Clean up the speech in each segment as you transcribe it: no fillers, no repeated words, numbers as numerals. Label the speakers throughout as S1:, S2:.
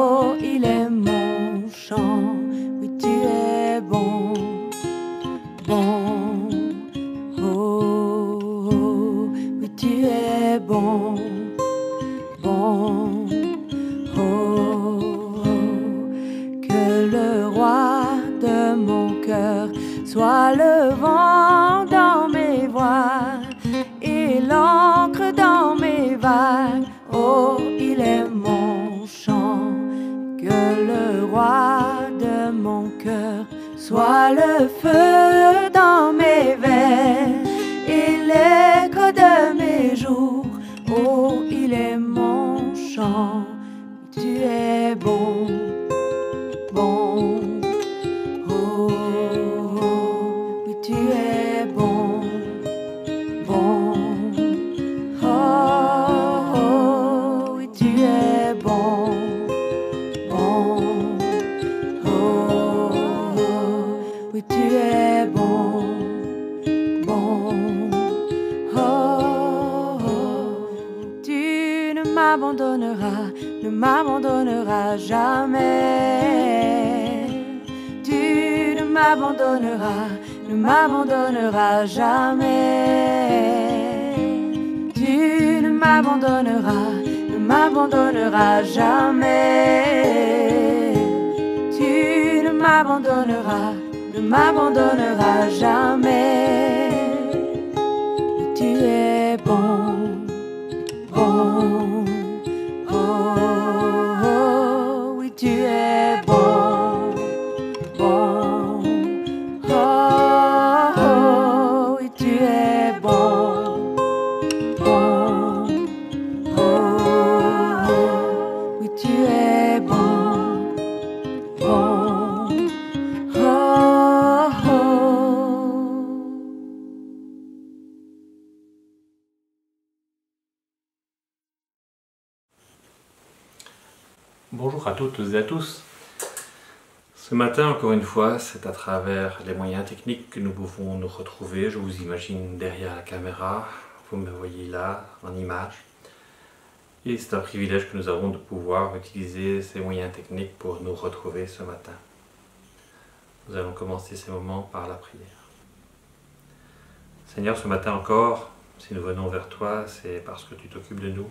S1: Oh, il est mon chant, oui tu es bon, bon. Oh, oh, oui tu es bon, bon. Oh, oh, que le roi de mon cœur soit le vent dans mes voiles et l'encre dans mes vagues. Oh, il est mon chant, que le roi de mon cœur soit le feu dans mes veines et l'écho de mes jours. Oh, il est mon chant, tu es bon, bon. Oh, oh, oui tu es bon, bon. Oh, oh, oui tu es bon, bon. Oh, oh, oui tu es bon, bon. Oh, oh, tu ne m'abandonneras jamais. Tu ne m'abandonneras jamais. Tu ne m'abandonneras jamais. Tu ne m'abandonneras jamais. Tu es bon, bon. Oh, oh, oui tu es bon, bon. Oh, oh, oui tu es bon, bon. Oh, oh, oui tu es bon, bon. Oh, oh.
S2: Bonjour à toutes et à tous. Ce matin, encore une fois, c'est à travers les moyens techniques que nous pouvons nous retrouver. Je vous imagine derrière la caméra, vous me voyez là, en image. Et c'est un privilège que nous avons de pouvoir utiliser ces moyens techniques pour nous retrouver ce matin. Nous allons commencer ces moments par la prière. Seigneur, ce matin encore, si nous venons vers toi, c'est parce que tu t'occupes de nous.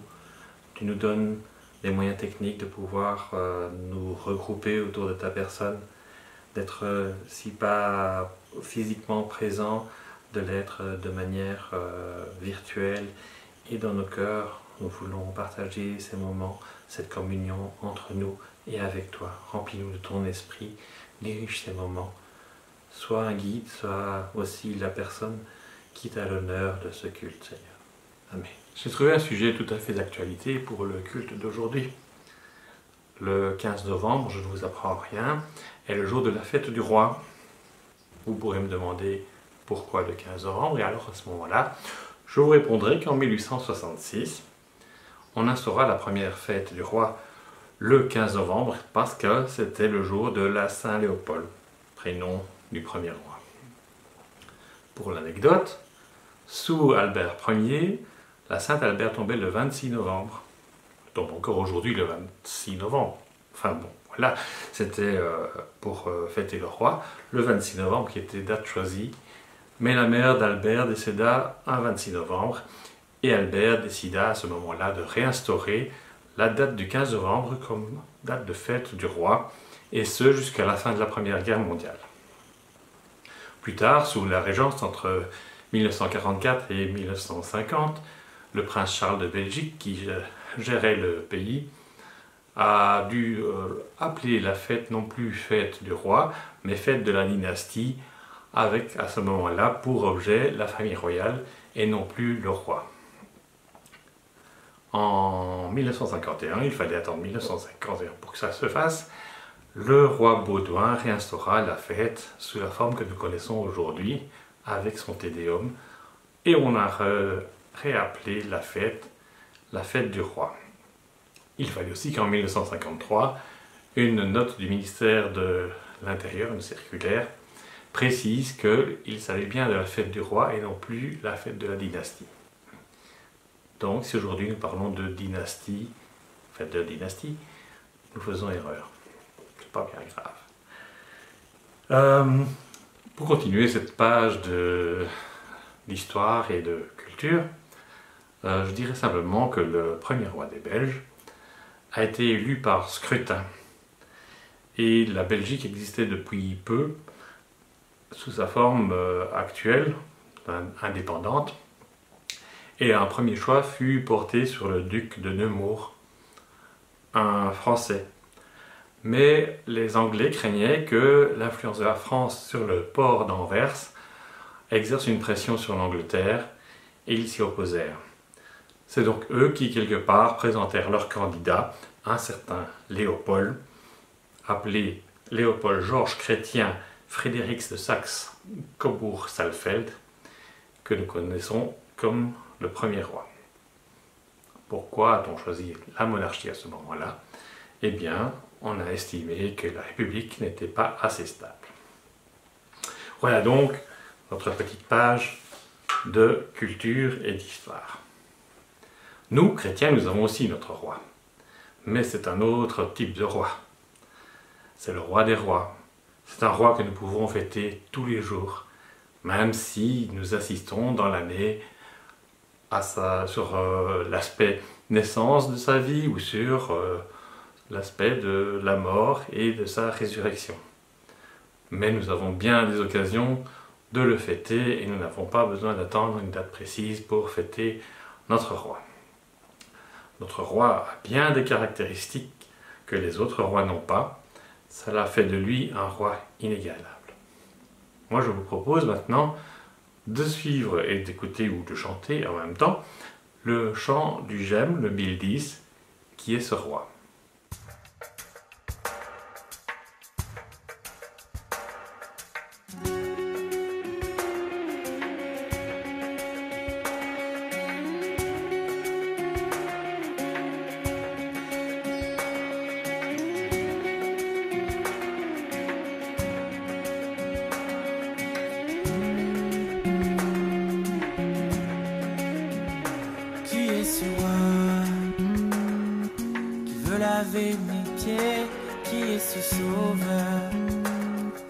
S2: Tu nous donnes les moyens techniques de pouvoir nous regrouper autour de ta personne, d'être, si pas physiquement présent, de l'être de manière virtuelle et dans nos cœurs. Nous voulons partager ces moments, cette communion entre nous et avec toi. Remplis-nous de ton esprit, dirige ces moments. Sois un guide, sois aussi la personne qui t'a l'honneur de ce culte, Seigneur. Amen. J'ai trouvé un sujet tout à fait d'actualité pour le culte d'aujourd'hui. Le 15 novembre, je ne vous apprends rien, est le jour de la fête du roi. Vous pourrez me demander pourquoi le 15 novembre, et alors à ce moment-là, je vous répondrai qu'en 1866, on instaura la première fête du roi le 15 novembre parce que c'était le jour de la Saint-Léopold, prénom du premier roi. Pour l'anecdote, sous Albert Ier, la Saint-Albert tombait le 26 novembre. Elle tombe encore aujourd'hui le 26 novembre. Enfin bon, voilà, c'était pour fêter le roi, le 26 novembre qui était date choisie. Mais la mère d'Albert décéda un 26 novembre et Albert décida à ce moment-là de réinstaurer la date du 15 novembre comme date de fête du roi, et ce jusqu'à la fin de la Première Guerre mondiale. Plus tard, sous la régence entre 1944 et 1950, le prince Charles de Belgique, qui gérait le pays, a dû appeler la fête non plus fête du roi, mais fête de la dynastie, avec à ce moment-là pour objet la famille royale et non plus le roi. En 1951, il fallait attendre 1951 pour que ça se fasse, le roi Baudouin réinstaura la fête sous la forme que nous connaissons aujourd'hui, avec son Te Deum, et on a réappelé la fête du roi. Il fallait aussi qu'en 1953, une note du ministère de l'Intérieur, une circulaire, précise qu'il s'agit bien de la fête du roi et non plus la fête de la dynastie. Donc si aujourd'hui nous parlons de dynastie, fête de la dynastie, nous faisons erreur. C'est pas bien grave. Pour continuer cette page d'histoire et de culture, je dirais simplement que le premier roi des Belges a été élu par scrutin. Et la Belgique existait depuis peu sous sa forme actuelle, indépendante. Et un premier choix fut porté sur le duc de Nemours, un Français. Mais les Anglais craignaient que l'influence de la France sur le port d'Anvers exerce une pression sur l'Angleterre et ils s'y opposèrent. C'est donc eux qui, quelque part, présentèrent leur candidat, un certain Léopold, appelé Léopold Georges Chrétien Frédéric de Saxe-Cobourg-Saalfeld, que nous connaissons comme le premier roi. Pourquoi a-t-on choisi la monarchie à ce moment-là? Eh bien, on a estimé que la République n'était pas assez stable. Voilà donc notre petite page de culture et d'histoire. Nous, chrétiens, nous avons aussi notre roi. Mais c'est un autre type de roi. C'est le roi des rois. C'est un roi que nous pouvons fêter tous les jours, même si nous assistons dans l'année sur l'aspect naissance de sa vie ou sur l'aspect de la mort et de sa résurrection. Mais nous avons bien des occasions de le fêter et nous n'avons pas besoin d'attendre une date précise pour fêter notre roi. Notre roi a bien des caractéristiques que les autres rois n'ont pas. Cela fait de lui un roi inégalable. Moi, je vous propose maintenant de suivre et d'écouter ou de chanter en même temps le chant du Gemme, le 1010, qui est ce roi.
S1: Laver mes pieds, qui est ce sauveur,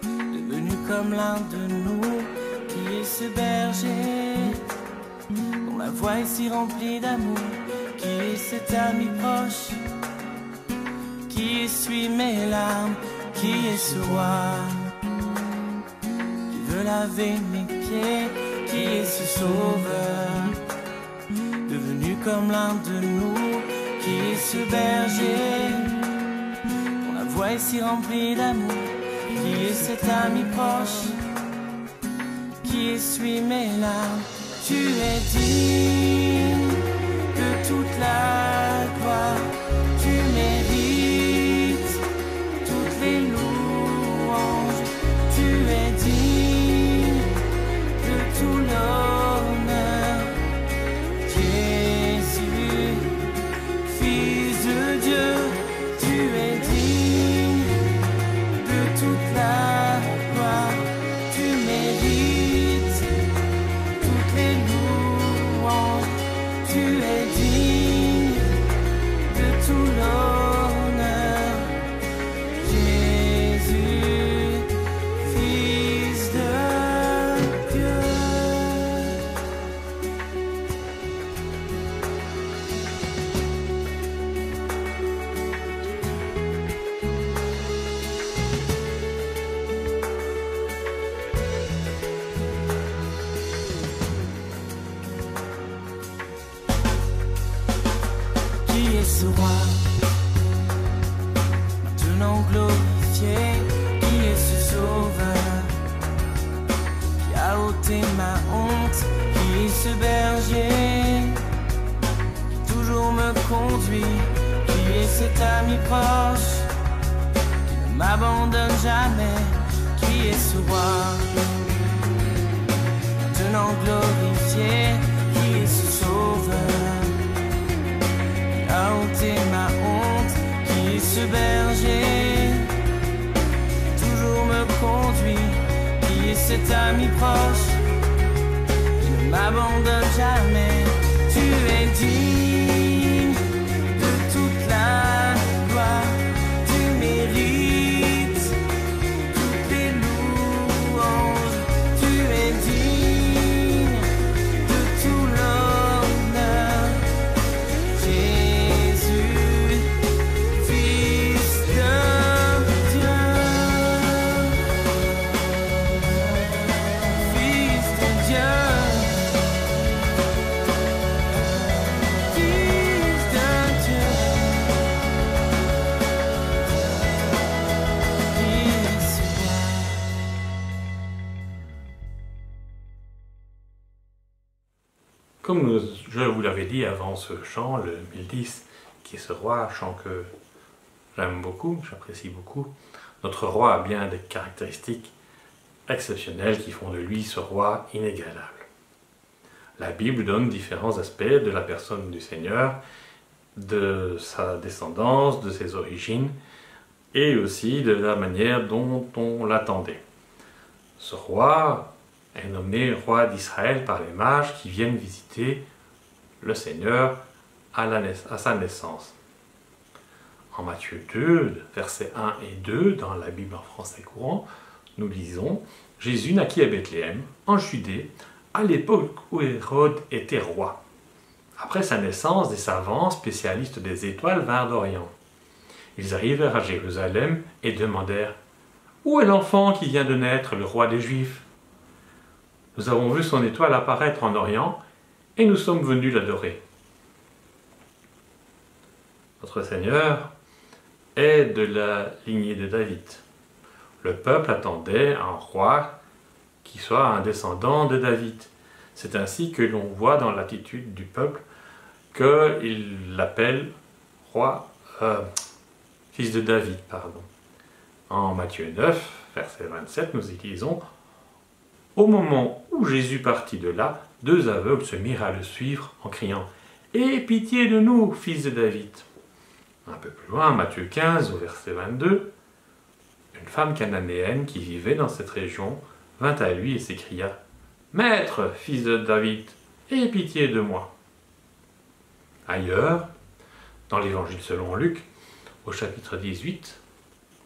S1: devenu comme l'un de nous, qui est ce berger, dont la voix est si remplie d'amour, qui est cet ami proche, qui essuie mes larmes, qui est ce roi, qui veut laver mes pieds, qui est ce sauveur, devenu comme l'un de nous, qui est ce berger, dont la voix est si remplie d'amour, qui est cet ami proche, qui essuie mes larmes. Tu es digne de toute la gloire, tu mérites toutes les louanges, tu es digne de tout l'honneur, Jésus. Fils de Dieu, tu es digne de toute la gloire, tu mérites toutes les louanges, tu es digne de tout l'honneur, Jésus, Fils de Dieu. Qui est ce roi, maintenant glorifié? Qui est ce sauveur, qui a ôté ma honte? Qui est ce berger, qui toujours me conduit? Qui est cet ami proche, qui ne m'abandonne jamais? Qui est ce roi, maintenant glorifié? Qui est ce sauveur, a ôté ma honte? Qui est ce berger, toujours me conduit? Qui est cet ami proche, qui ne m'abandonne jamais? Tu es digne de toute la gloire,
S2: je vous l'avais dit avant ce chant, le 1010, qui est ce roi, chant que j'aime beaucoup, j'apprécie beaucoup. Notre roi a bien des caractéristiques exceptionnelles qui font de lui ce roi inégalable. La Bible donne différents aspects de la personne du Seigneur, de sa descendance, de ses origines, et aussi de la manière dont on l'attendait. Ce roi est nommé roi d'Israël par les mages qui viennent visiter le Seigneur à sa naissance. En Matthieu 2, versets 1 et 2, dans la Bible en français courant, nous lisons « Jésus naquit à Bethléem, en Judée, à l'époque où Hérode était roi. Après sa naissance, des savants spécialistes des étoiles vinrent d'Orient. Ils arrivèrent à Jérusalem et demandèrent « Où est l'enfant qui vient de naître, le roi des Juifs ? Nous avons vu son étoile apparaître en Orient et nous sommes venus l'adorer. » Notre Seigneur est de la lignée de David. Le peuple attendait un roi qui soit un descendant de David. C'est ainsi que l'on voit dans l'attitude du peuple qu'il l'appelle fils de David. En Matthieu 9, verset 27, nous y lisons « Au moment où Jésus partit de là, 2 aveugles se mirent à le suivre en criant « Aie pitié de nous, fils de David !» Un peu plus loin, Matthieu 15, au verset 22, une femme cananéenne qui vivait dans cette région vint à lui et s'écria « Maître, fils de David, aie pitié de moi !» Ailleurs, dans l'Évangile selon Luc, au chapitre 18,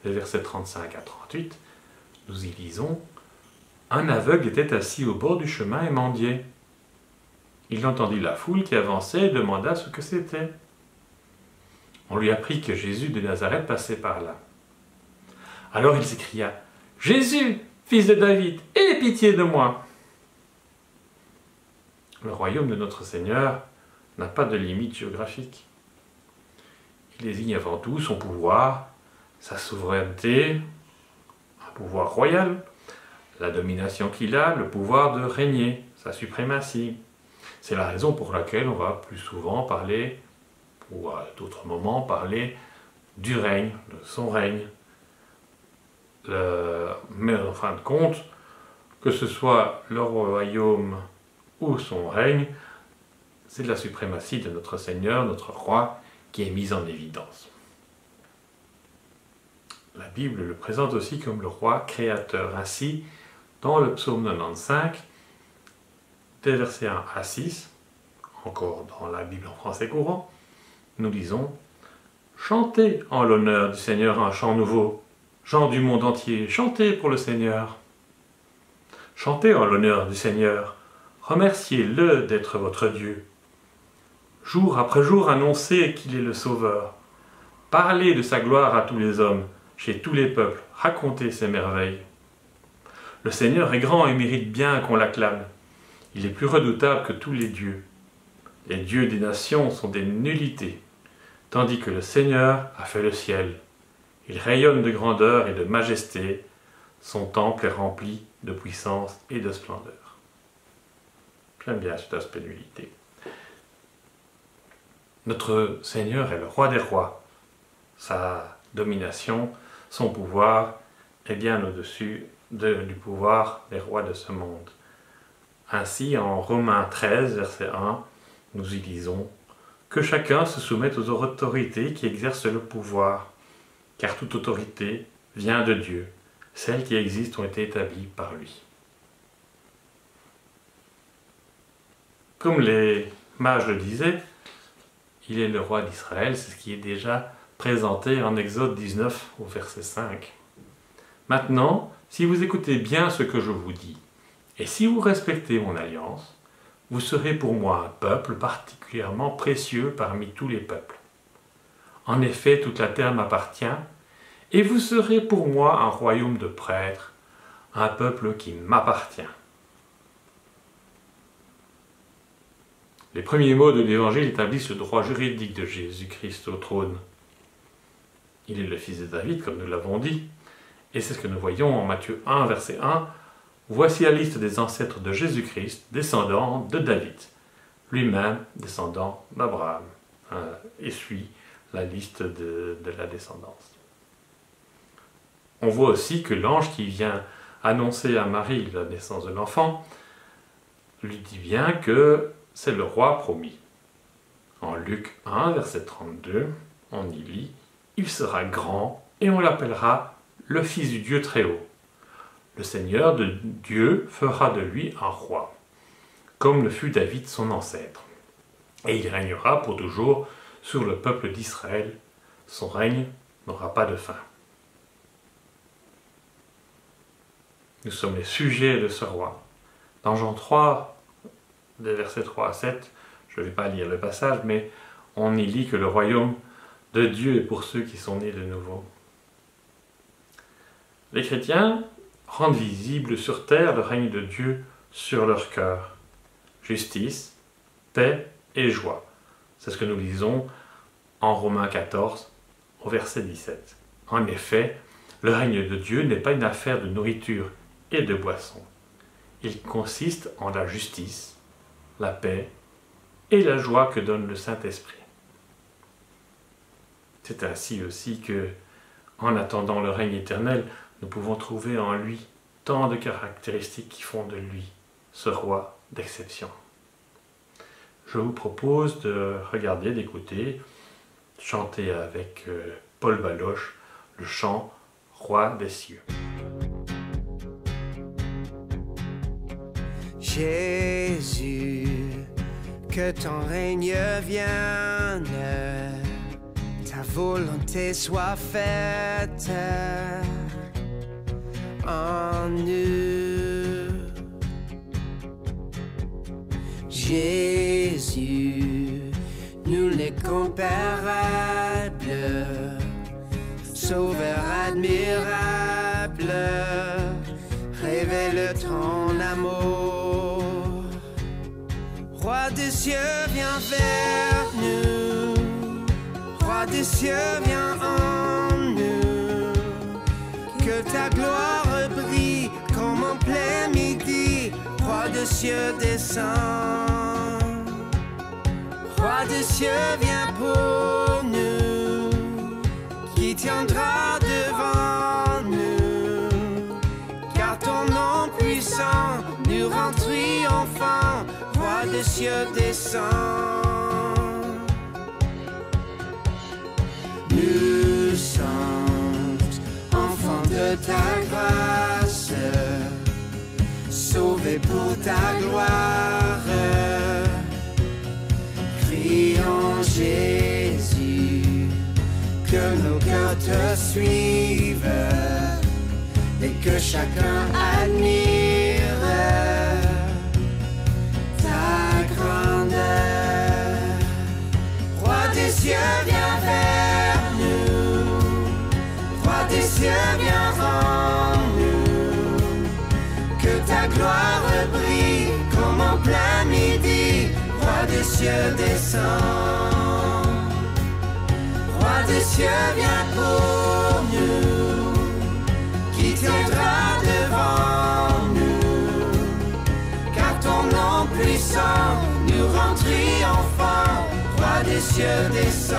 S2: les versets 35 à 38, nous y lisons « Un aveugle était assis au bord du chemin et mendiait. Il entendit la foule qui avançait et demanda ce que c'était. On lui apprit que Jésus de Nazareth passait par là. Alors il s'écria « Jésus, fils de David, aie pitié de moi !» Le royaume de notre Seigneur n'a pas de limite géographique. Il désigne avant tout son pouvoir, sa souveraineté, un pouvoir royal, la domination qu'il a, le pouvoir de régner, sa suprématie. C'est la raison pour laquelle on va plus souvent parler, ou à d'autres moments parler, du règne, de son règne. Mais en fin de compte, que ce soit le royaume ou son règne, c'est la suprématie de notre Seigneur, notre roi, qui est mise en évidence. La Bible le présente aussi comme le roi créateur. Ainsi, dans le psaume 95, des versets 1 à 6, encore dans la Bible en français courant, nous lisons « Chantez en l'honneur du Seigneur un chant nouveau, gens du monde entier, chantez pour le Seigneur. Chantez en l'honneur du Seigneur, remerciez-le d'être votre Dieu. Jour après jour, annoncez qu'il est le Sauveur. Parlez de sa gloire à tous les hommes, chez tous les peuples, racontez ses merveilles. Le Seigneur est grand et mérite bien qu'on l'acclame. Il est plus redoutable que tous les dieux. Les dieux des nations sont des nullités, tandis que le Seigneur a fait le ciel. Il rayonne de grandeur et de majesté, son temple est rempli de puissance et de splendeur. J'aime bien cet aspect de nullité. Notre Seigneur est le roi des rois. Sa domination, son pouvoir est bien au-dessus du pouvoir des rois de ce monde. Ainsi, en Romains 13, verset 1, nous y lisons « Que chacun se soumette aux autorités qui exercent le pouvoir, car toute autorité vient de Dieu. Celles qui existent ont été établies par lui. » Comme les mages le disaient, il est le roi d'Israël, c'est ce qui est déjà présenté en Exode 19 au verset 5. Maintenant, si vous écoutez bien ce que je vous dis, et si vous respectez mon alliance, vous serez pour moi un peuple particulièrement précieux parmi tous les peuples. En effet, toute la terre m'appartient, et vous serez pour moi un royaume de prêtres, un peuple qui m'appartient. Les premiers mots de l'Évangile établissent le droit juridique de Jésus-Christ au trône. Il est le fils de David, comme nous l'avons dit, et c'est ce que nous voyons en Matthieu 1, verset 1. Voici la liste des ancêtres de Jésus-Christ, descendants de David, lui-même descendant d'Abraham, et suit la liste de la descendance. On voit aussi que l'ange qui vient annoncer à Marie la naissance de l'enfant lui dit bien que c'est le roi promis. En Luc 1, verset 32, on y lit « Il sera grand et on l'appellera le Fils du Dieu très haut. Le Seigneur de Dieu fera de lui un roi, comme le fut David son ancêtre. Et il régnera pour toujours sur le peuple d'Israël. Son règne n'aura pas de fin. » Nous sommes les sujets de ce roi. Dans Jean 3, des versets 3 à 7, je ne vais pas lire le passage, mais on y lit que le royaume de Dieu est pour ceux qui sont nés de nouveau. Les chrétiens rendent visible sur terre le règne de Dieu sur leur cœur. Justice, paix et joie. C'est ce que nous lisons en Romains 14, au verset 17. En effet, le règne de Dieu n'est pas une affaire de nourriture et de boisson. Il consiste en la justice, la paix et la joie que donne le Saint-Esprit. C'est ainsi aussi que, en attendant le règne éternel, nous pouvons trouver en lui tant de caractéristiques qui font de lui ce roi d'exception. Je vous propose de regarder, d'écouter, chanter avec Paul Baloche le chant « Roi des cieux ».
S1: Jésus, que ton règne vienne, ta volonté soit faite en nous. Jésus, nous les comparables, Sauveur admirable, révèle ton amour. Roi des cieux, viens vers nous. Roi des cieux, viens en nous. Que ta gloire brille comme en plein midi. Roi des cieux, descends. Roi des cieux, viens pour nous. Qui tiendra devant nous? Car ton nom puissant nous rend triomphants. Roi des cieux, descends. Nous sommes enfants de ta grâce, sauvés pour ta gloire. Crions Jésus, que nos cœurs te suivent et que chacun admire ta grandeur. Roi des cieux, viens vers nous. Roi des cieux, viens en nous. Que ta gloire brille comme en plein midi. Roi des cieux, descends. Roi des cieux, viens pour nous. Qui tiendra devant nous? Car ton nom puissant nous rend triomphants. Roi des cieux, descends.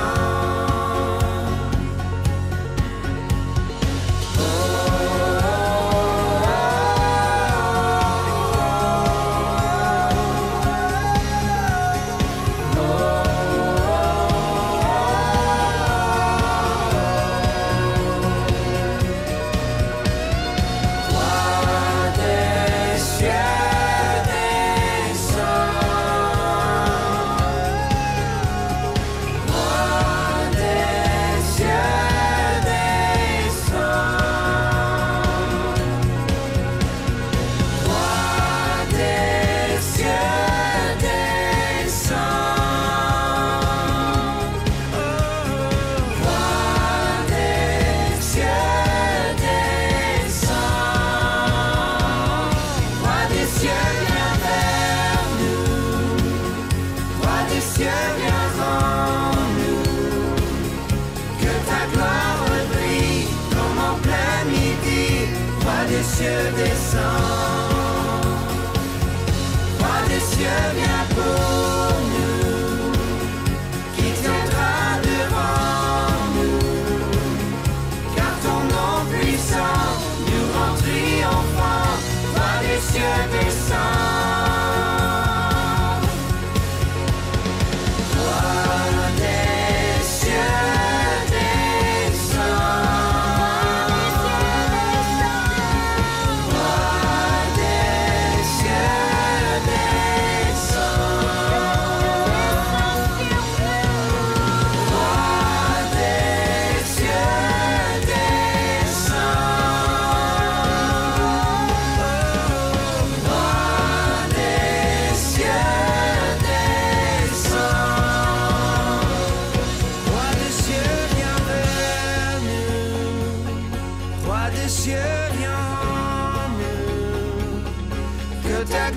S1: Descends. Roi des cieux, viens pour nous.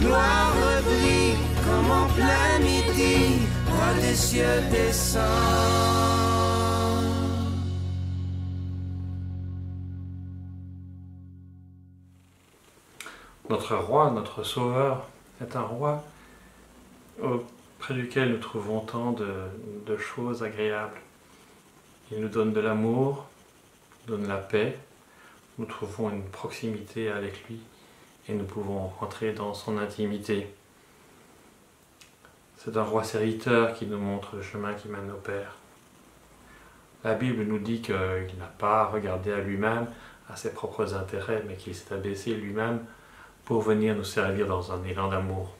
S1: gloire brille comme en plein midi, roi des cieux descend.
S2: Notre roi, notre sauveur, est un roi auprès duquel nous trouvons tant de choses agréables. Il nous donne de l'amour, nous donne la paix, nous trouvons une proximité avec lui et nous pouvons rentrer dans son intimité. C'est un roi serviteur qui nous montre le chemin qui mène au Père. La Bible nous dit qu'il n'a pas regardé à lui-même, à ses propres intérêts, mais qu'il s'est abaissé lui-même pour venir nous servir dans un élan d'amour.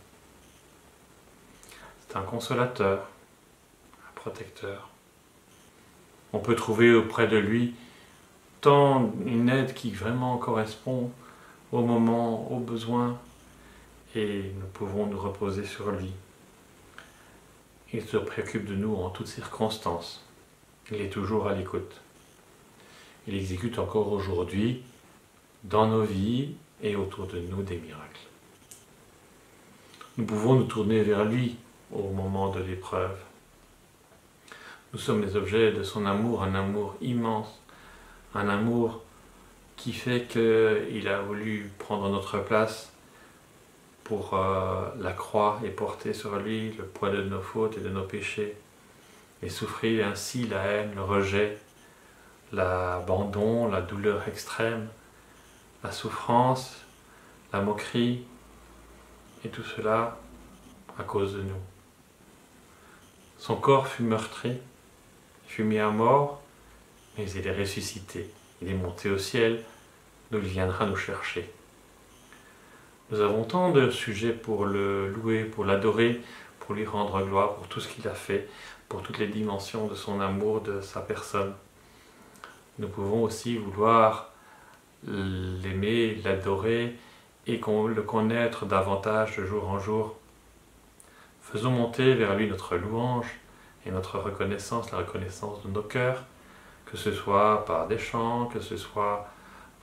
S2: C'est un consolateur, un protecteur. On peut trouver auprès de lui tant une aide qui vraiment correspond au moment, aux besoins, et nous pouvons nous reposer sur lui. Il se préoccupe de nous en toutes circonstances. Il est toujours à l'écoute. Il exécute encore aujourd'hui, dans nos vies et autour de nous, des miracles. Nous pouvons nous tourner vers lui au moment de l'épreuve. Nous sommes les objets de son amour, un amour immense, un amour qui fait qu'il a voulu prendre notre place pour la croix et porter sur lui le poids de nos fautes et de nos péchés, et souffrir ainsi la haine, le rejet, l'abandon, la douleur extrême, la souffrance, la moquerie, et tout cela à cause de nous. Son corps fut meurtri, il fut mis à mort, mais il est ressuscité, il est monté au ciel, d'où il viendra nous chercher. Nous avons tant de sujets pour le louer, pour l'adorer, pour lui rendre gloire, pour tout ce qu'il a fait, pour toutes les dimensions de son amour, de sa personne. Nous pouvons aussi vouloir l'aimer, l'adorer et le connaître davantage de jour en jour. Faisons monter vers lui notre louange et notre reconnaissance, la reconnaissance de nos cœurs, que ce soit par des chants, que ce soit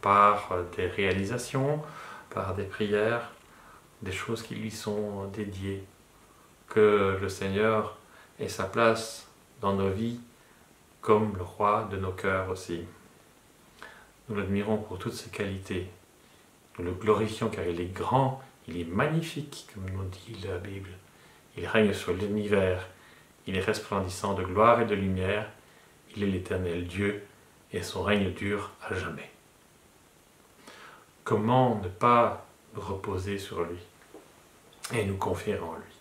S2: par des réalisations, par des prières, des choses qui lui sont dédiées. Que le Seigneur ait sa place dans nos vies comme le roi de nos cœurs aussi. Nous l'admirons pour toutes ses qualités. Nous le glorifions car il est grand, il est magnifique, comme nous dit la Bible. Il règne sur l'univers, il est resplendissant de gloire et de lumière, il est l'éternel Dieu et son règne dure à jamais. Comment ne pas nous reposer sur lui et nous confier en lui,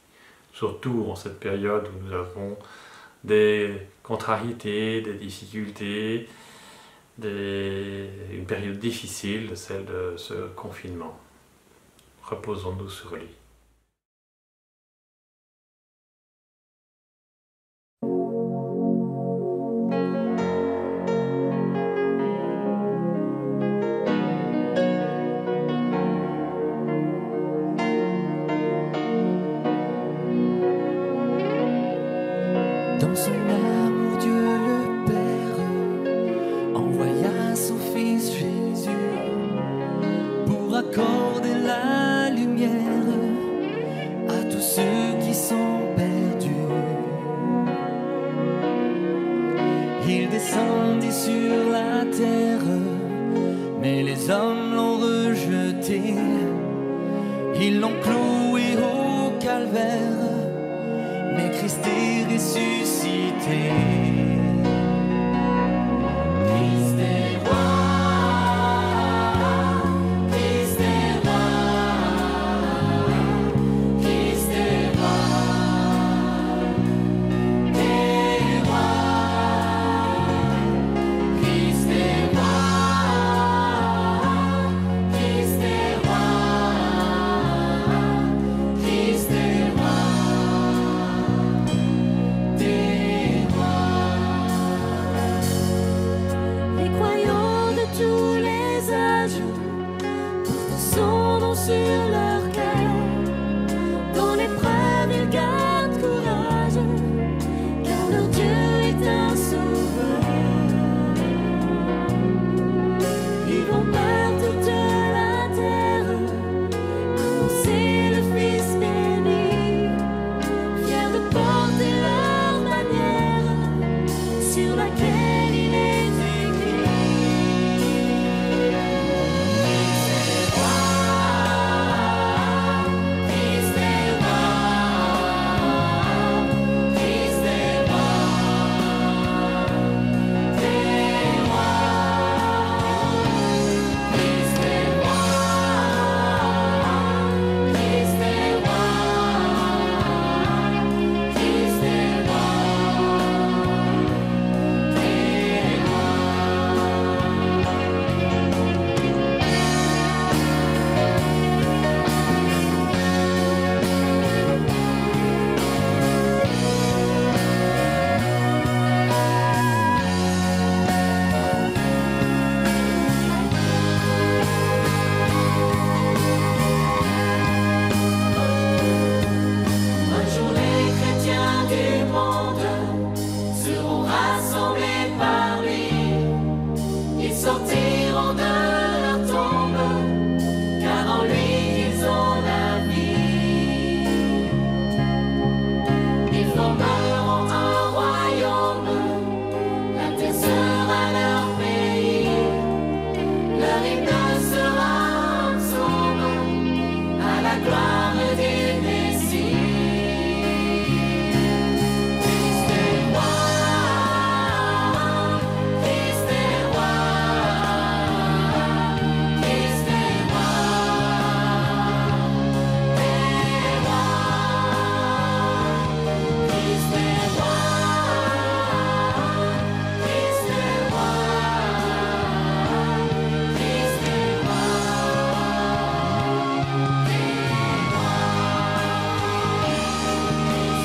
S2: surtout en cette période où nous avons des contrariétés, des difficultés, une période difficile, celle de ce confinement. Reposons-nous sur lui.
S1: Dans son amour, Dieu le Père envoya son Fils Jésus pour accorder la lumière à tous ceux qui sont perdus. Il descendit sur la terre, mais les hommes l'ont rejeté. Ils l'ont cloué au calvaire, mais Christ est ressuscité. Christ est roi, Christ est roi, Christ est roi, est roi, Christ est roi, Christ est roi, Christ est roi. Des rois. sur laquelle il est écrit. Christ est roi, Christ est roi, Christ est roi, Christ est roi, Christ est roi, Christ est roi, Christ est roi. Un jour les chrétiens du monde seront rassemblés par lui. Ils sortiront de leur tombe, car en lui ils ont la vie. Ils formeront un royaume, la terre sera leur pays. Leur hymne sera un psaume à la gloire du Messie. Christ est roi, Christ est roi, Christ est roi, Christ est roi,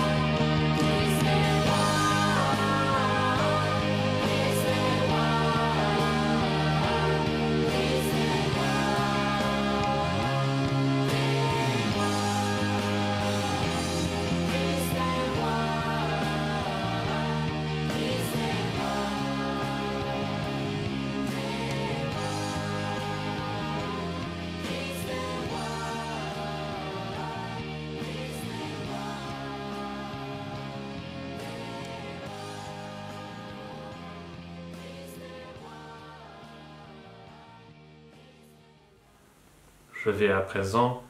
S1: Christ est roi, Christ est roi,
S2: Je vais à présent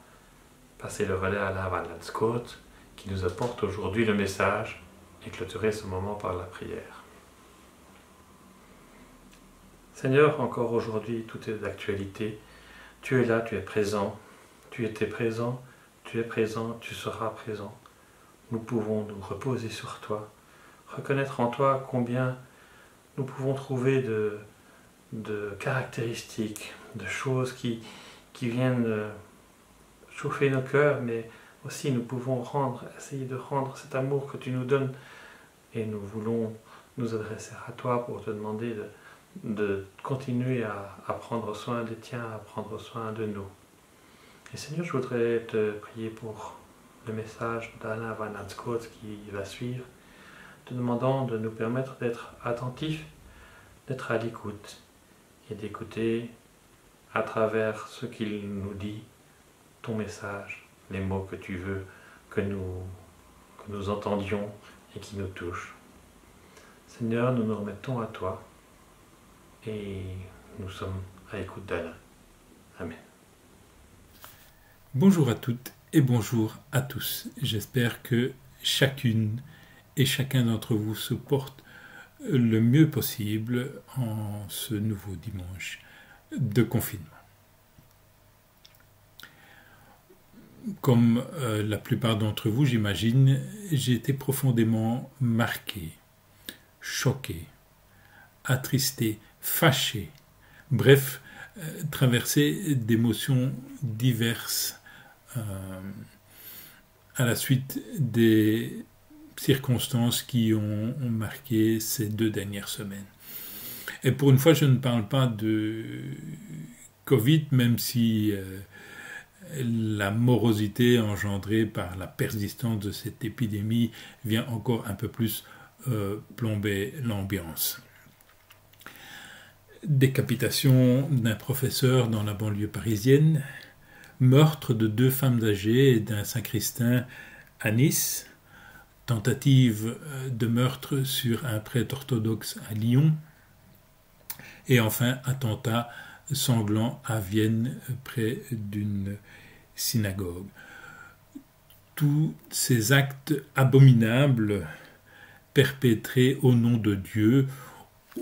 S2: passer le relais à la Van Scott qui nous apporte aujourd'hui le message et clôturer ce moment par la prière. Seigneur, encore aujourd'hui, tout est d'actualité. Tu es là, tu es présent. Tu étais présent, tu es présent, tu seras présent. Nous pouvons nous reposer sur toi, reconnaître en toi combien nous pouvons trouver de caractéristiques, de choses qui viennent chauffer nos cœurs, mais aussi nous pouvons essayer de rendre cet amour que tu nous donnes. Et nous voulons nous adresser à toi pour te demander de continuer à prendre soin des tiens, à prendre soin de nous. Et Seigneur, je voudrais te prier pour le message d'Alain Van Scott qui va suivre, te demandant de nous permettre d'être attentifs, d'être à l'écoute et d'écouter à travers ce qu'il nous dit, ton message, les mots que tu veux que nous entendions et qui nous touchent. Seigneur, nous nous remettons à toi et nous sommes à l'écoute d'Alain. Amen.
S3: Bonjour à toutes et bonjour à tous. J'espère que chacune et chacun d'entre vous se porte le mieux possible en ce nouveau dimanche de confinement. Comme la plupart d'entre vous, j'imagine, j'ai été profondément marqué, choqué, attristé, fâché, bref, traversé d'émotions diverses à la suite des circonstances qui ont marqué ces 2 dernières semaines. Et pour une fois, je ne parle pas de Covid, même si la morosité engendrée par la persistance de cette épidémie vient encore un peu plus plomber l'ambiance. décapitation d'un professeur dans la banlieue parisienne, meurtre de 2 femmes âgées et d'un sacristain à Nice, tentative de meurtre sur un prêtre orthodoxe à Lyon, et enfin attentat sanglant à Vienne près d'une synagogue. Tous ces actes abominables perpétrés au nom de Dieu,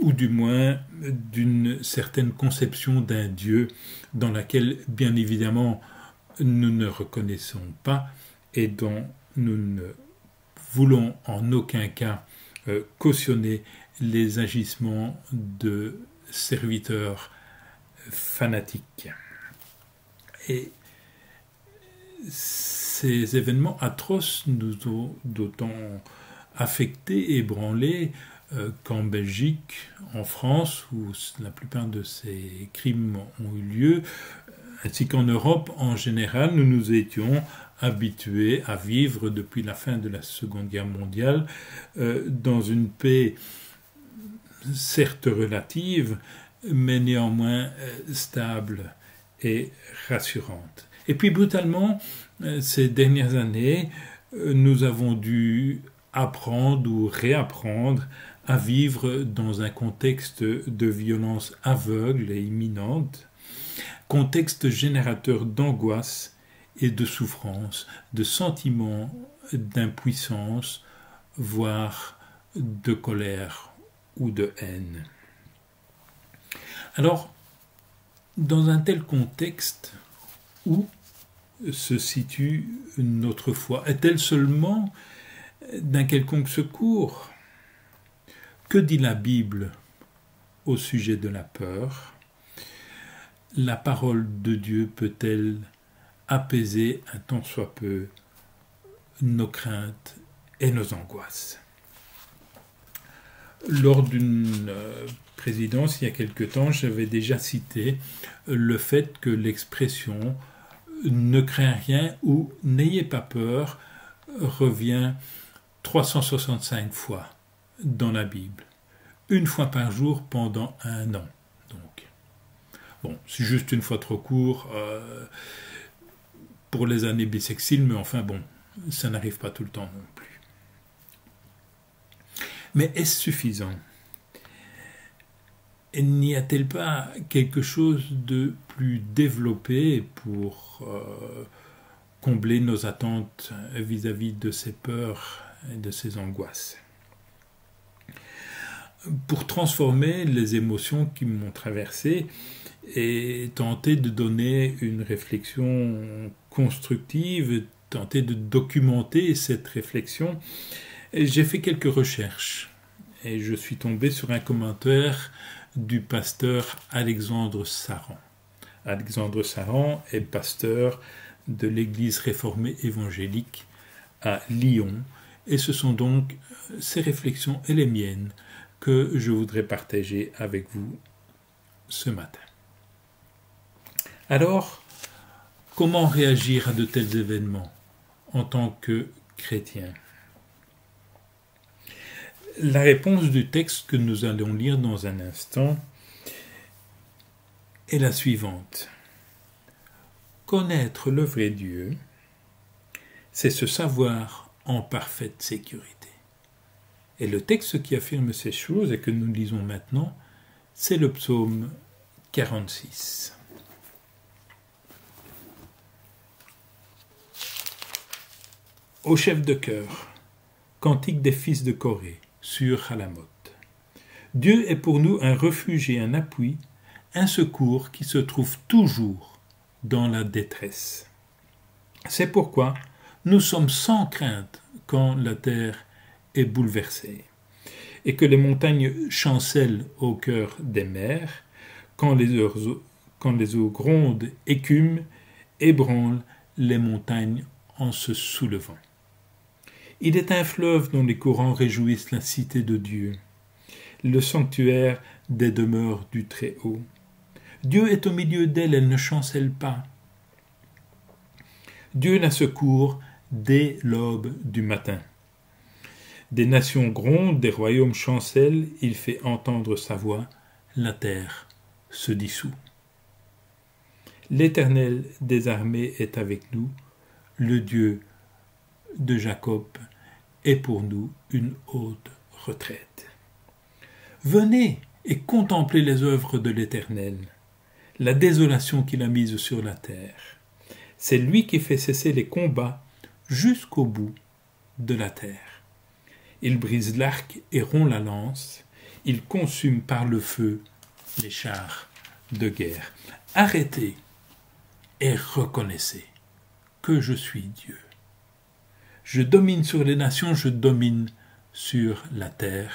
S3: ou du moins d'une certaine conception d'un Dieu dans laquelle, bien évidemment, nous ne reconnaissons pas et dont nous ne voulons en aucun cas cautionner les agissements de serviteurs fanatiques. Et ces événements atroces nous ont d'autant affectés, ébranlés, qu'en Belgique, en France, où la plupart de ces crimes ont eu lieu, ainsi qu'en Europe en général, nous nous étions habitués à vivre depuis la fin de la Seconde Guerre mondiale dans une paix certes relative, mais néanmoins stable et rassurante. Et puis brutalement, ces dernières années, nous avons dû apprendre ou réapprendre à vivre dans un contexte de violence aveugle et imminente, contexte générateur d'angoisse et de souffrance, de sentiments d'impuissance, voire de colère ou de haine. Alors, dans un tel contexte, où se situe notre foi? Est-elle seulement d'un quelconque secours? Que dit la Bible au sujet de la peur? La parole de Dieu peut-elle apaiser un tant soit peu nos craintes et nos angoisses? Lors d'une présidence, il y a quelque temps, j'avais déjà cité le fait que l'expression « ne crains rien » ou « n'ayez pas peur » revient 365 fois dans la Bible, une fois par jour pendant 1 an. Donc, bon, c'est juste une fois trop court pour les années bissextiles, mais enfin bon, ça n'arrive pas tout le temps non plus. Mais est-ce suffisant? Et n'y a-t-il pas quelque chose de plus développé pour combler nos attentes vis-à-vis de ces peurs et de ces angoisses? Pour transformer les émotions qui m'ont traversé et tenter de donner une réflexion constructive, tenter de documenter cette réflexion, j'ai fait quelques recherches et je suis tombé sur un commentaire du pasteur Alexandre Saran. Alexandre Saran est pasteur de l'Église réformée évangélique à Lyon, et ce sont donc ses réflexions et les miennes que je voudrais partager avec vous ce matin. Alors, comment réagir à de tels événements en tant que chrétien? La réponse du texte que nous allons lire dans un instant est la suivante. Connaître le vrai Dieu, c'est se savoir en parfaite sécurité. Et le texte qui affirme ces choses et que nous lisons maintenant, c'est le psaume 46. Au chef de chœur, cantique des fils de Corée, sur Halamot. Dieu est pour nous un refuge et un appui, un secours qui se trouve toujours dans la détresse. C'est pourquoi nous sommes sans crainte quand la terre est bouleversée, et que les montagnes chancellent au cœur des mers, quand les eaux grondent, écument, ébranlent les montagnes en se soulevant. Il est un fleuve dont les courants réjouissent la cité de Dieu, le sanctuaire des demeures du Très-Haut. Dieu est au milieu d'elle, elle ne chancelle pas. Dieu la secourt dès l'aube du matin. Des nations grondent, des royaumes chancellent, il fait entendre sa voix, la terre se dissout. L'Éternel des armées est avec nous, le Dieu de Jacob est pour nous une haute retraite. Venez et contemplez les œuvres de l'Éternel, la désolation qu'il a mise sur la terre. C'est lui qui fait cesser les combats jusqu'au bout de la terre. Il brise l'arc et rompt la lance, il consume par le feu les chars de guerre. Arrêtez et reconnaissez que je suis Dieu. Je domine sur les nations, je domine sur la terre.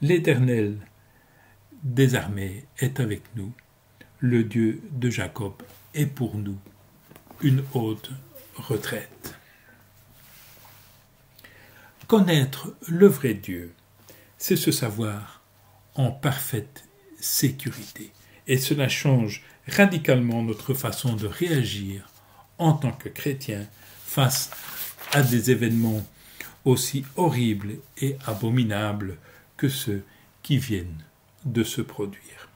S3: L'Éternel des armées est avec nous. Le Dieu de Jacob est pour nous une haute retraite. Connaître le vrai Dieu, c'est se savoir en parfaite sécurité. Et cela change radicalement notre façon de réagir en tant que chrétien face à des événements aussi horribles et abominables que ceux qui viennent de se produire.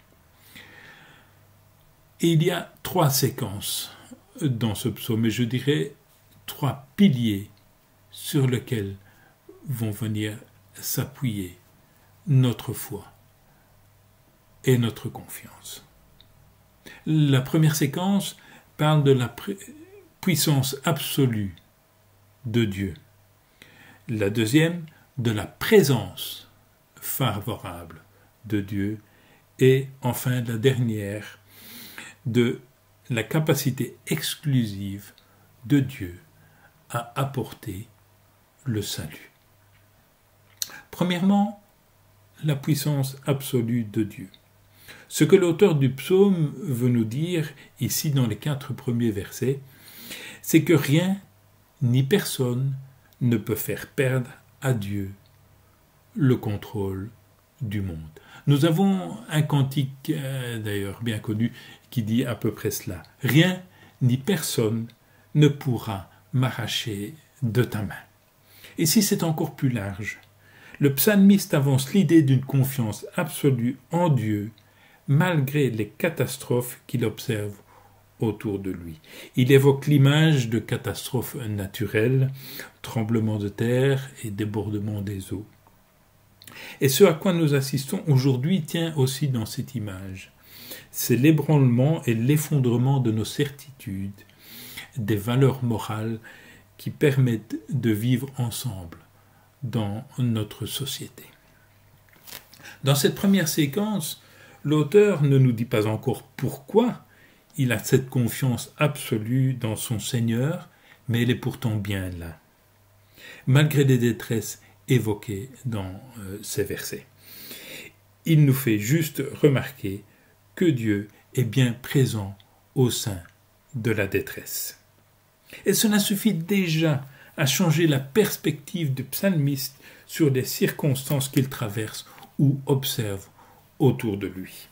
S3: Et il y a 3 séquences dans ce psaume, et je dirais 3 piliers sur lesquels vont venir s'appuyer notre foi et notre confiance. La première séquence parle de la puissance absolue de Dieu. La deuxième, de la présence favorable de Dieu. Et enfin, la dernière, de la capacité exclusive de Dieu à apporter le salut. Premièrement, la puissance absolue de Dieu. Ce que l'auteur du psaume veut nous dire, ici dans les 4 premiers versets, c'est que rien ni personne ne peut faire perdre à Dieu le contrôle du monde. Nous avons un cantique, d'ailleurs bien connu, qui dit à peu près cela. Rien ni personne ne pourra m'arracher de ta main. Ici, c'est encore plus large. Le psalmiste avance l'idée d'une confiance absolue en Dieu, malgré les catastrophes qu'il observe autour de lui. Il évoque l'image de catastrophes naturelles, tremblements de terre et débordements des eaux. Et ce à quoi nous assistons aujourd'hui tient aussi dans cette image. C'est l'ébranlement et l'effondrement de nos certitudes, des valeurs morales qui permettent de vivre ensemble dans notre société. Dans cette première séquence, l'auteur ne nous dit pas encore pourquoi il a cette confiance absolue dans son Seigneur, mais elle est pourtant bien là, malgré les détresses évoquées dans ces versets. Il nous fait juste remarquer que Dieu est bien présent au sein de la détresse. Et cela suffit déjà à changer la perspective du psalmiste sur les circonstances qu'il traverse ou observe autour de lui.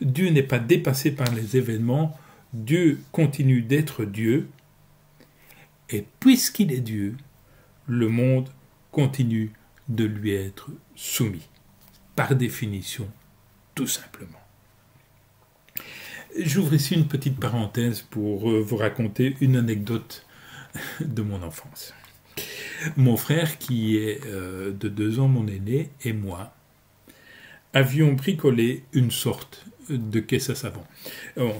S3: Dieu n'est pas dépassé par les événements, Dieu continue d'être Dieu, et puisqu'il est Dieu, le monde continue de lui être soumis, par définition, tout simplement. J'ouvre ici une petite parenthèse pour vous raconter une anecdote de mon enfance. Mon frère, qui est de 2 ans mon aîné, et moi, avions bricolé une sorte de caisse à savon.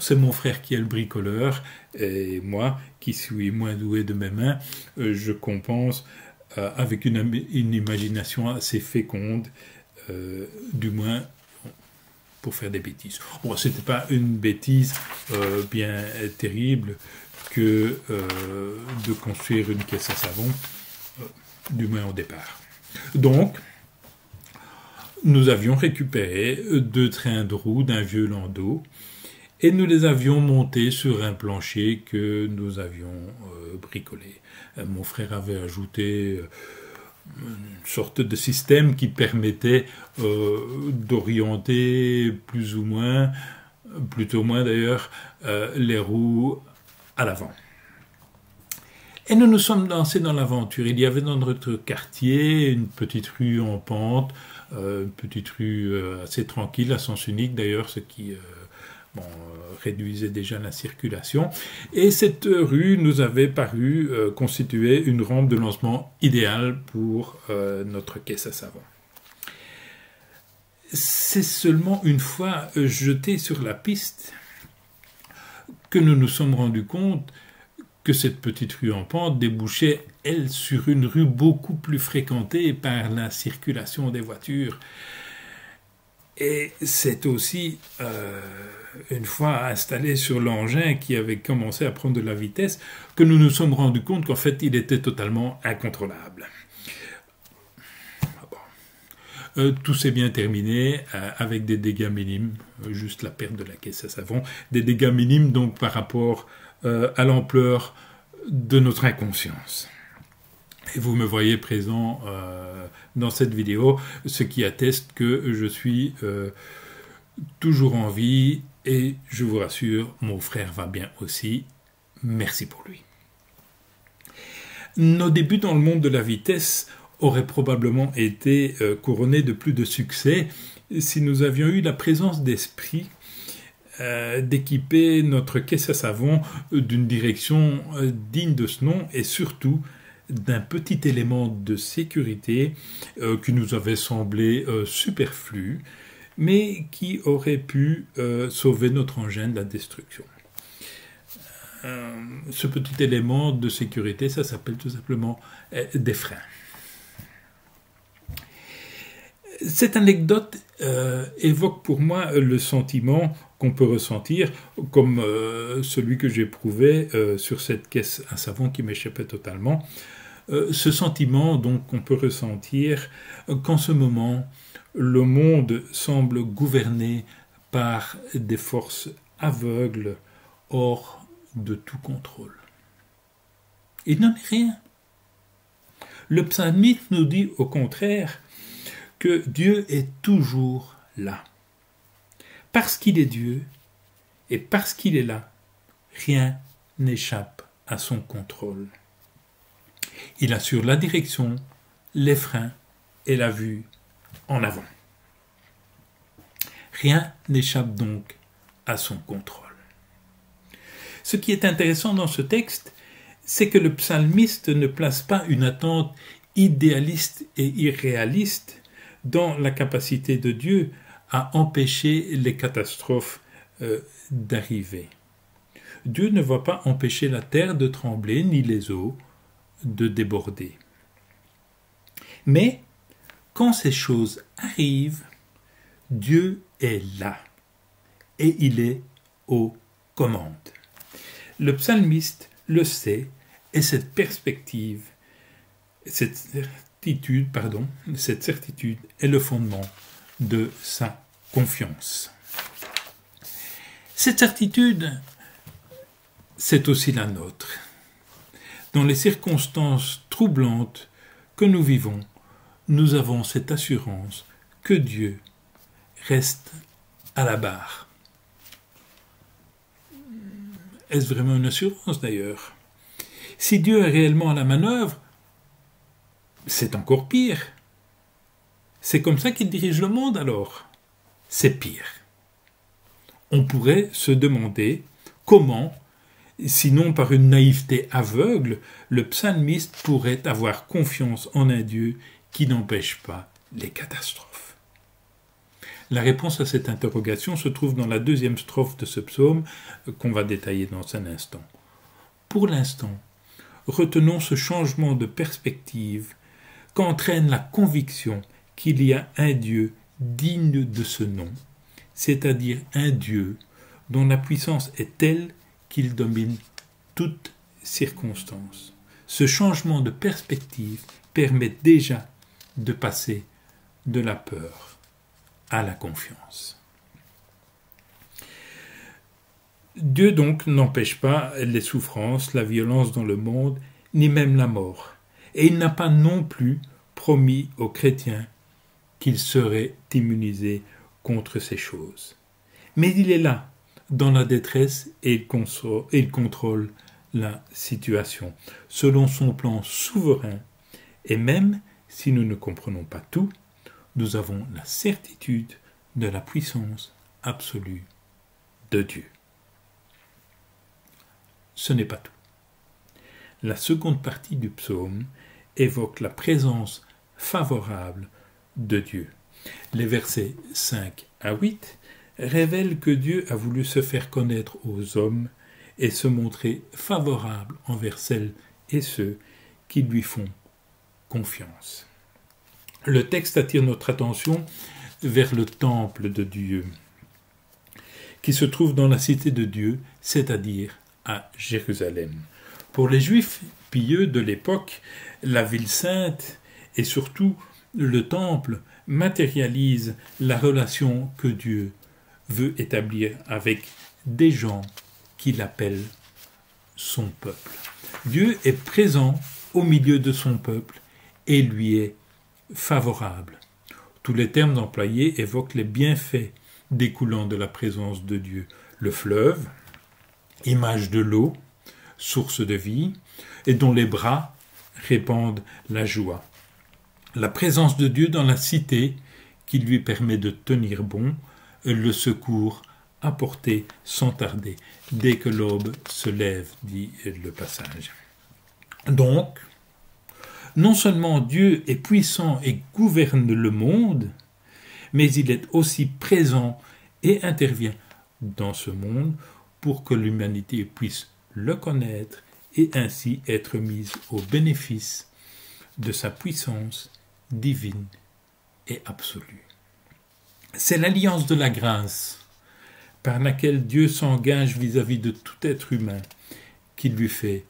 S3: C'est mon frère qui est le bricoleur, et moi, qui suis moins doué de mes mains, je compense avec une imagination assez féconde, du moins pour faire des bêtises. Bon, c'était pas une bêtise bien terrible que de construire une caisse à savon, du moins au départ. Donc, nous avions récupéré 2 trains de roues d'un vieux landau et nous les avions montés sur un plancher que nous avions bricolé. Mon frère avait ajouté une sorte de système qui permettait d'orienter plus ou moins, plutôt moins d'ailleurs, les roues à l'avant. Et nous nous sommes lancés dans l'aventure. Il y avait dans notre quartier une petite rue en pente, une petite rue assez tranquille, à sens unique d'ailleurs, ce qui réduisait déjà la circulation. Et cette rue nous avait paru constituer une rampe de lancement idéale pour notre caisse à savon. C'est seulement une fois jeté sur la piste que nous nous sommes rendus compte que cette petite rue en pente débouchait, elle, sur une rue beaucoup plus fréquentée par la circulation des voitures. Et c'est aussi, une fois installé sur l'engin qui avait commencé à prendre de la vitesse, que nous nous sommes rendus compte qu'en fait, il était totalement incontrôlable. Tout s'est bien terminé avec des dégâts minimes, juste la perte de la caisse à savon, des dégâts minimes donc par rapport à l'ampleur de notre inconscience. Et vous me voyez présent dans cette vidéo, ce qui atteste que je suis toujours en vie et je vous rassure, mon frère va bien aussi. Merci pour lui. Nos débuts dans le monde de la vitesse auraient probablement été couronnés de plus de succès si nous avions eu la présence d'esprit d'équiper notre caisse à savon d'une direction digne de ce nom et surtout d'un petit élément de sécurité qui nous avait semblé superflu, mais qui aurait pu sauver notre engin de la destruction. Ce petit élément de sécurité, ça s'appelle tout simplement des freins. Cette anecdote évoque pour moi le sentiment qu'on peut ressentir, comme celui que j'éprouvais sur cette caisse à savon qui m'échappait totalement. Ce sentiment donc qu'on peut ressentir qu'en ce moment, le monde semble gouverné par des forces aveugles hors de tout contrôle. Il n'en est rien. Le psalmiste nous dit au contraire que Dieu est toujours là. Parce qu'il est Dieu et parce qu'il est là, rien n'échappe à son contrôle. Il assure la direction, les freins et la vue en avant. Rien n'échappe donc à son contrôle. Ce qui est intéressant dans ce texte, c'est que le psalmiste ne place pas une attente idéaliste et irréaliste dans la capacité de Dieu à empêcher les catastrophes d'arriver. Dieu ne va pas empêcher la terre de trembler ni les eaux de déborder. Mais quand ces choses arrivent, Dieu est là et il est aux commandes. Le psalmiste le sait et cette perspective, cette certitude est le fondement de sa confiance. Cette certitude, c'est aussi la nôtre. Dans les circonstances troublantes que nous vivons, nous avons cette assurance que Dieu reste à la barre. Est-ce vraiment une assurance d'ailleurs? Si Dieu est réellement à la manœuvre, c'est encore pire. C'est comme ça qu'il dirige le monde alors. C'est pire. On pourrait se demander comment, sinon par une naïveté aveugle, le psalmiste pourrait avoir confiance en un Dieu qui n'empêche pas les catastrophes. La réponse à cette interrogation se trouve dans la deuxième strophe de ce psaume qu'on va détailler dans un instant. Pour l'instant, retenons ce changement de perspective qu'entraîne la conviction qu'il y a un Dieu digne de ce nom, c'est-à-dire un Dieu dont la puissance est telle qu'il domine toutes circonstances. Ce changement de perspective permet déjà de passer de la peur à la confiance. Dieu donc n'empêche pas les souffrances, la violence dans le monde, ni même la mort. Et il n'a pas non plus promis aux chrétiens qu'ils seraient immunisés contre ces choses. Mais il est là, dans la détresse, et il contrôle la situation, selon son plan souverain. Et même si nous ne comprenons pas tout, nous avons la certitude de la puissance absolue de Dieu. Ce n'est pas tout. La seconde partie du psaume évoque la présence favorable de Dieu. Les versets 5 à 8 révèlent que Dieu a voulu se faire connaître aux hommes et se montrer favorable envers celles et ceux qui lui font confiance. Le texte attire notre attention vers le temple de Dieu, qui se trouve dans la cité de Dieu, c'est-à-dire à Jérusalem. Pour les Juifs pieux de l'époque, la ville sainte et surtout le temple matérialisent la relation que Dieu veut établir avec des gens qu'il appelle son peuple. Dieu est présent au milieu de son peuple et lui est favorable. Tous les termes employés évoquent les bienfaits découlant de la présence de Dieu. Le fleuve, image de l'eau, source de vie, et dont les bras répandent la joie. La présence de Dieu dans la cité qui lui permet de tenir bon, le secours apporté sans tarder, dès que l'aube se lève, dit le passage. Donc, non seulement Dieu est puissant et gouverne le monde, mais il est aussi présent et intervient dans ce monde pour que l'humanité puisse le connaître et ainsi être mise au bénéfice de sa puissance divine et absolue. C'est l'alliance de la grâce par laquelle Dieu s'engage vis-à-vis de tout être humain qui lui fait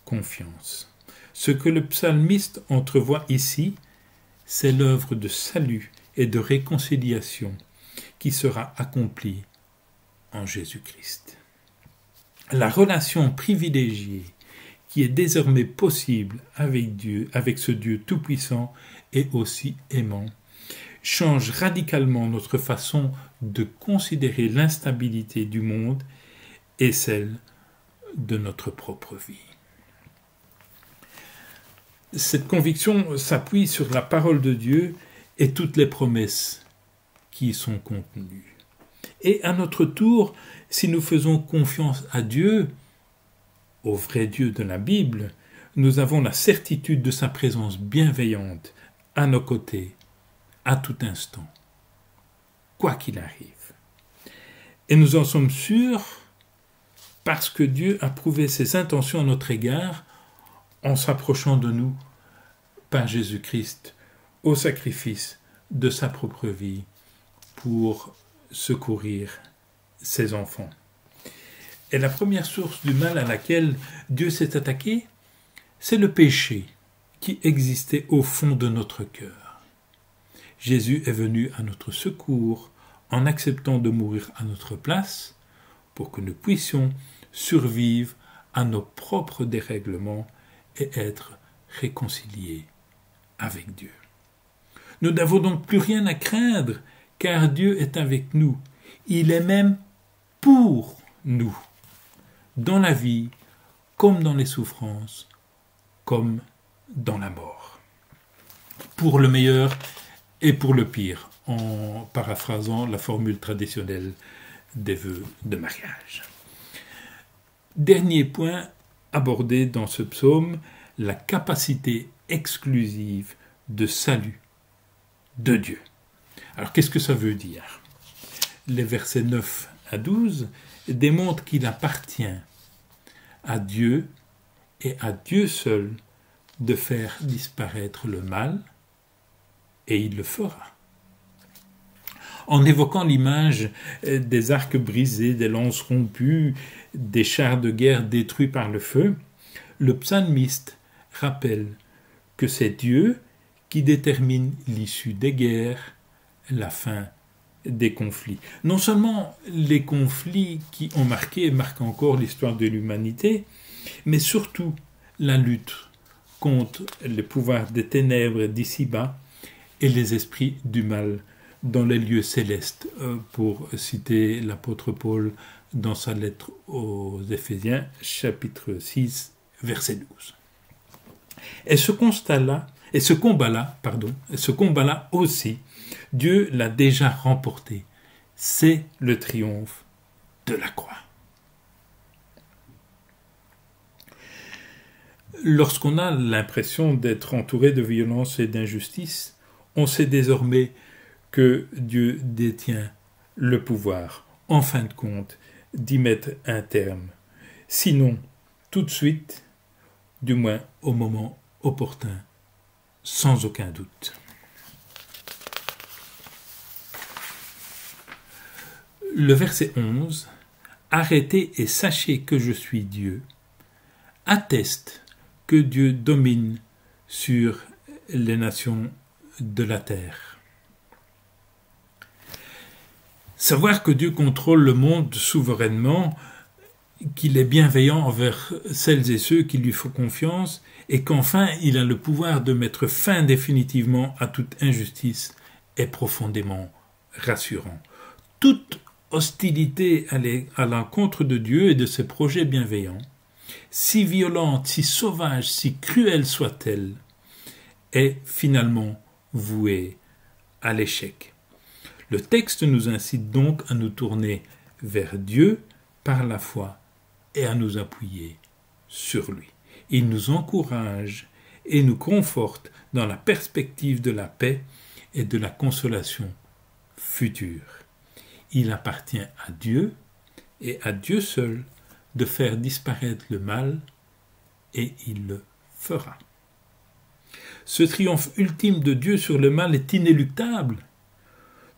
S3: confiance. Ce que le psalmiste entrevoit ici, c'est l'œuvre de salut et de réconciliation qui sera accomplie en Jésus-Christ. La relation privilégiée qui est désormais possible avec Dieu, avec ce Dieu tout-puissant et aussi aimant, change radicalement notre façon de considérer l'instabilité du monde et celle de notre propre vie. Cette conviction s'appuie sur la parole de Dieu et toutes les promesses qui y sont contenues. Et à notre tour, si nous faisons confiance à Dieu, au vrai Dieu de la Bible, nous avons la certitude de sa présence bienveillante à nos côtés, à tout instant, quoi qu'il arrive. Et nous en sommes sûrs parce que Dieu a prouvé ses intentions à notre égard en s'approchant de nous par Jésus-Christ au sacrifice de sa propre vie pour secourir ses enfants. Et la première source du mal à laquelle Dieu s'est attaqué, c'est le péché qui existait au fond de notre cœur. Jésus est venu à notre secours en acceptant de mourir à notre place pour que nous puissions survivre à nos propres dérèglements et être réconciliés avec Dieu. Nous n'avons donc plus rien à craindre car Dieu est avec nous. Il est même pour nous, dans la vie, comme dans les souffrances, comme dans la mort. Pour le meilleur et pour le pire, en paraphrasant la formule traditionnelle des vœux de mariage. Dernier point abordé dans ce psaume, la capacité exclusive de salut de Dieu. Alors qu'est-ce que ça veut dire ? Les versets 9 à 12 démontrent qu'il appartient à Dieu et à Dieu seul de faire disparaître le mal, et il le fera. En évoquant l'image des arcs brisés, des lances rompues, des chars de guerre détruits par le feu, le psalmiste rappelle que c'est Dieu qui détermine l'issue des guerres, la fin des conflits. Non seulement les conflits qui ont marqué et marquent encore l'histoire de l'humanité, mais surtout la lutte contre le pouvoir des ténèbres d'ici-bas et les esprits du mal dans les lieux célestes, pour citer l'apôtre Paul dans sa lettre aux Éphésiens, chapitre 6, verset 12. Et ce combat-là aussi, Dieu l'a déjà remporté. C'est le triomphe de la croix. Lorsqu'on a l'impression d'être entouré de violence et d'injustice, on sait désormais que Dieu détient le pouvoir, en fin de compte, d'y mettre un terme. Sinon, tout de suite, du moins au moment opportun, sans aucun doute. Le verset 11, « Arrêtez et sachez que je suis Dieu », atteste que Dieu domine sur les nations de la terre. Savoir que Dieu contrôle le monde souverainement, qu'il est bienveillant envers celles et ceux qui lui font confiance, et qu'enfin il a le pouvoir de mettre fin définitivement à toute injustice, est profondément rassurant. Toute hostilité à l'encontre de Dieu et de ses projets bienveillants, si violente, si sauvage, si cruelle soit-elle, est finalement vouée à l'échec. Le texte nous incite donc à nous tourner vers Dieu par la foi et à nous appuyer sur lui. Il nous encourage et nous conforte dans la perspective de la paix et de la consolation future. Il appartient à Dieu et à Dieu seul de faire disparaître le mal, et il le fera. Ce triomphe ultime de Dieu sur le mal est inéluctable.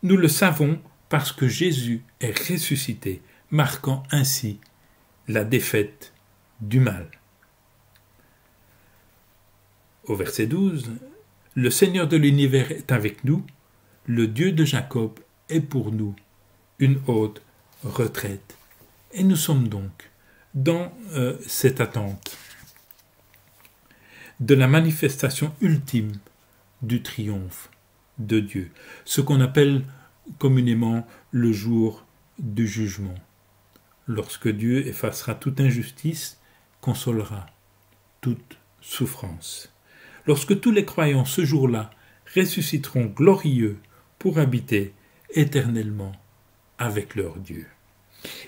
S3: Nous le savons parce que Jésus est ressuscité, marquant ainsi la défaite du mal. Au verset 12, « Le Seigneur de l'univers est avec nous, le Dieu de Jacob est pour nous une haute retraite. » Et nous sommes donc dans cette attente de la manifestation ultime du triomphe de Dieu, ce qu'on appelle communément le jour du jugement, lorsque Dieu effacera toute injustice, consolera toute souffrance. Lorsque tous les croyants ce jour-là ressusciteront glorieux pour habiter éternellement avec leur Dieu.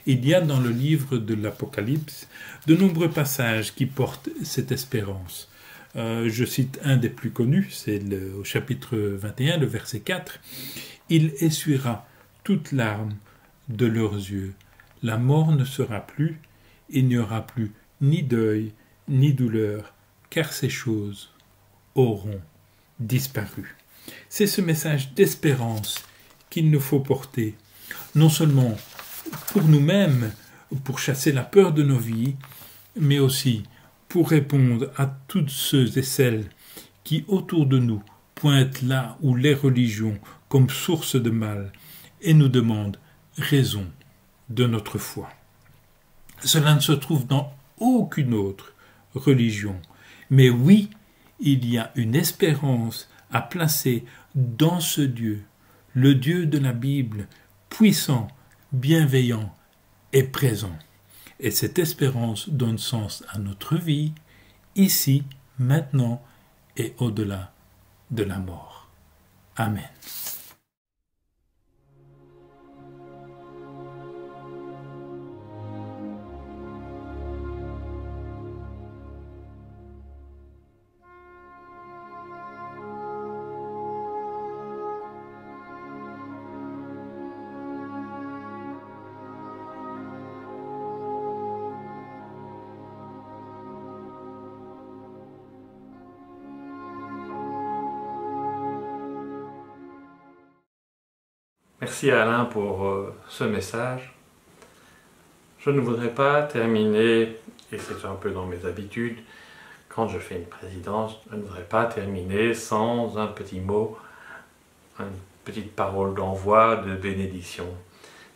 S3: Il y a dans le livre de l'Apocalypse de nombreux passages qui portent cette espérance. Je cite un des plus connus, c'est au chapitre 21, le verset 4. « Il essuiera toute larme de leurs yeux. La mort ne sera plus, il n'y aura plus ni deuil, ni douleur, car ces choses auront disparu. » C'est ce message d'espérance qu'il nous faut porter, non seulement pour nous-mêmes, pour chasser la peur de nos vies, mais aussi pour répondre à toutes ceux et celles qui, autour de nous, pointent là où les religions comme source de mal et nous demandent raison de notre foi. Cela ne se trouve dans aucune autre religion, mais oui, il y a une espérance à placer dans ce Dieu, le Dieu de la Bible, puissant, bienveillant et présent. Et cette espérance donne sens à notre vie, ici, maintenant et au-delà de la mort. Amen.
S2: Merci Alain pour ce message. Je ne voudrais pas terminer, et c'est un peu dans mes habitudes, quand je fais une présidence, je ne voudrais pas terminer sans un petit mot, une petite parole d'envoi, de bénédiction.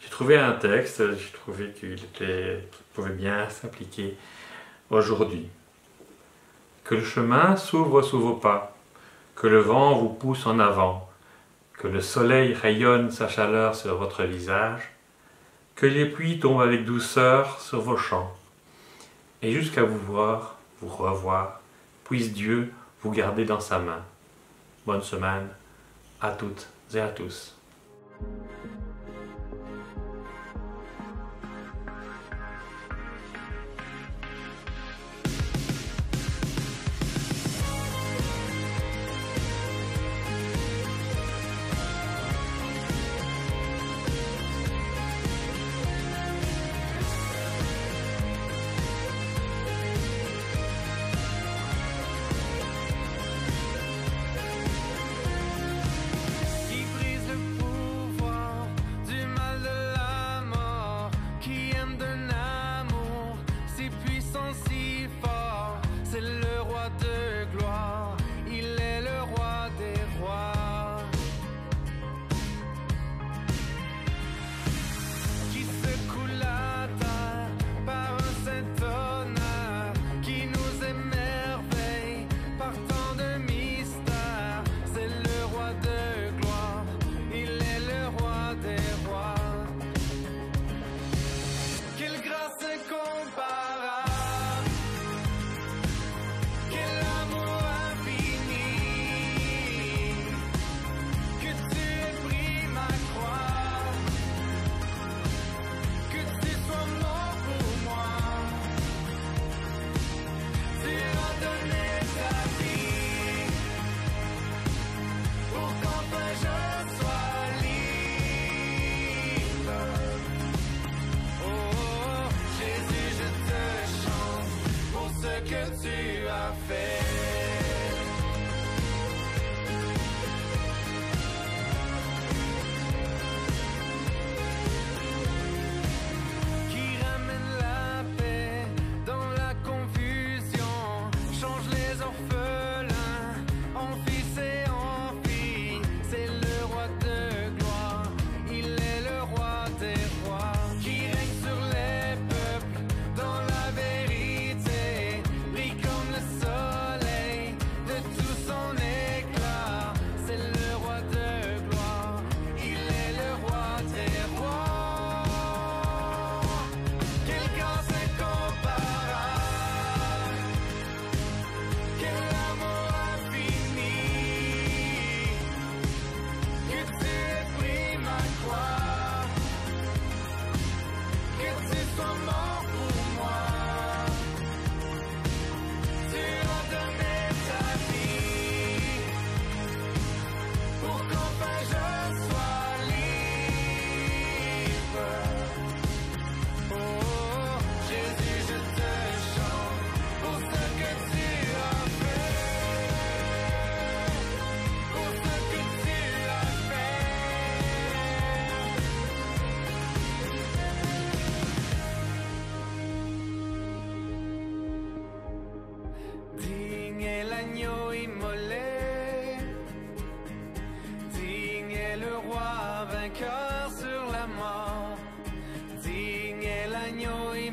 S2: J'ai trouvé un texte, j'ai trouvé qu'il pouvait bien s'appliquer aujourd'hui. Que le chemin s'ouvre sous vos pas, que le vent vous pousse en avant, que le soleil rayonne sa chaleur sur votre visage, que les pluies tombent avec douceur sur vos champs, et jusqu'à vous voir, vous revoir, puisse Dieu vous garder dans sa main. Bonne semaine à toutes et à tous.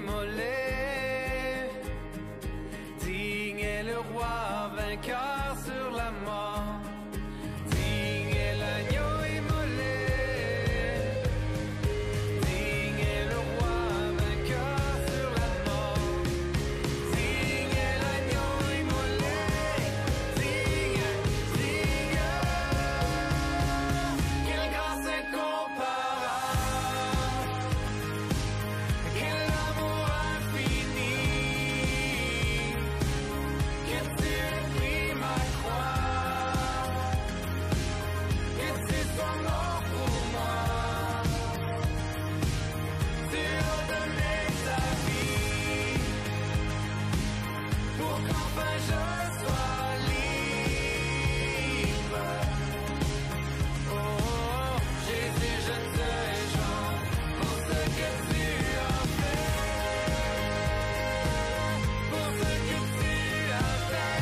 S1: immolé. Digne est le roi vainqueur sur la mort. Digne est l'agneau immolé. Digne est le roi vainqueur sur la mort. Digne est l'agneau immolé. Digne, digne. Quelle grâce incomparable. Quel amour infini. Que tu aies pris ma croix. Que tu sois mort pour moi. Tu as donné ta vie pour qu'enfin je sois libre. Oh, Jésus, je te chante pour ce que tu as fait. Pour ce que tu as fait.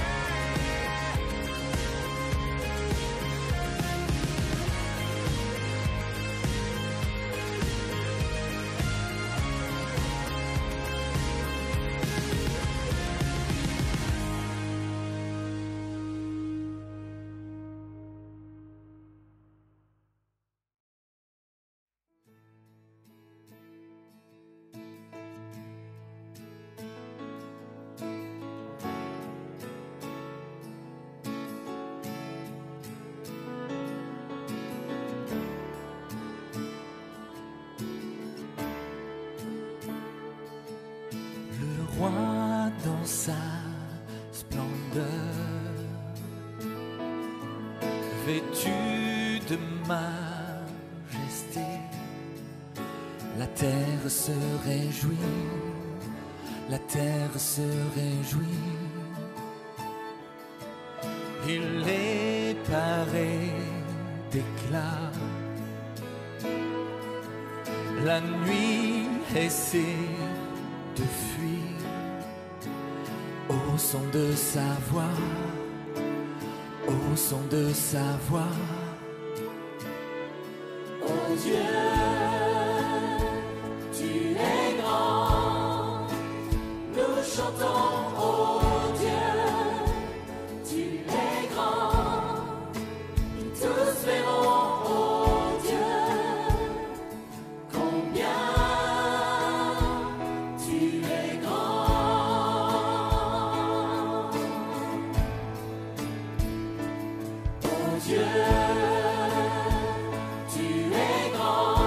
S1: Le roi dans sa splendeur, vêtu de majesté, la terre se réjouit, la terre se réjouit. Il est paré d'éclat, la nuit essaie de fuir au son de sa voix, au son de sa voix. Oh Dieu, tu es grand, nous chantons, oh Dieu, tu es grand, et tous verront, oh Dieu, combien tu es grand. Oh Dieu, tu es grand.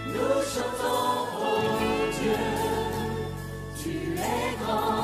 S1: Nous chantons, oh Dieu, tu es grand.